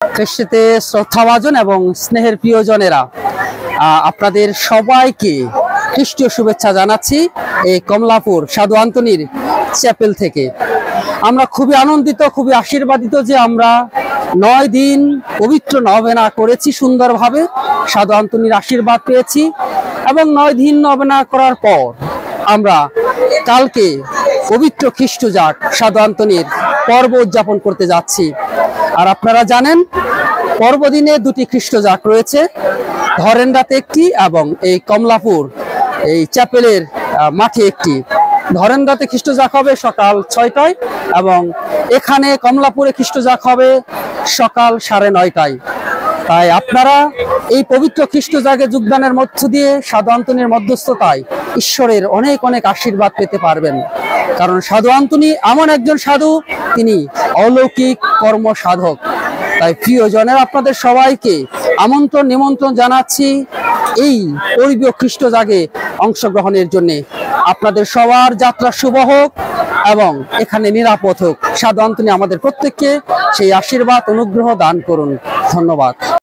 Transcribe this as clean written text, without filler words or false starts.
খ্রিস্টতে শ্রদ্ধাভাজন এবং স্নেহের প্রিয়জনেরা, আপনাদের সবাইকে খ্রিস্টীয় শুভেচ্ছা জানাচ্ছি এই কমলাপুর সাধু আন্তনির চ্যাপেল থেকে। আমরা খুবই আনন্দিত, খুবই আশীর্বাদিত যে আমরা 9 দিন পবিত্র নভেনা করেছি সুন্দরভাবে, সাধু আন্তনির আশীর্বাদ পেয়েছি এবং 9 দিন নভেনা করার পর আমরা কালকে পবিত্র খ্রিস্ট যাক সাধু আন্তনির পর্ব উদযাপন করতে যাচ্ছি। আর আপনারা জানেন পর্বদিনে 2টি খ্রিস্ট যাক রয়েছে, ধরেন রাতে একটি এবং এই কমলাপুর এই চ্যাপেলের মাঠে একটি। ধরেন রাতে খ্রিস্ট যাক হবে সকাল 6টায় এবং এখানে কমলাপুরে খ্রিস্ট যাক হবে সকাল 9:30টায়। তাই আপনারা এই পবিত্র খ্রিস্ট জাগে যোগদানের মধ্য দিয়ে সাধু আন্তনির মধ্যস্থতায় ঈশ্বরের অনেক অনেক আশীর্বাদ পেতে পারবেন। কারণ সাধু আন্তনি এমন একজন সাধু, তিনি অলৌকিক কর্ম সাধক। তাই প্রিয়জনের, আপনাদের সবাইকে আমন্ত্রণ নিমন্ত্রণ জানাচ্ছি এই পরিবীয় খ্রিস্ট জাগে অংশগ্রহণের জন্য। আপনাদের সবার যাত্রা শুভ হোক এবং এখানে নিরাপদ হোক। সাধু আন্তনি আমাদের প্রত্যেককে সেই আশীর্বাদ অনুগ্রহ দান করুন। ধন্যবাদ।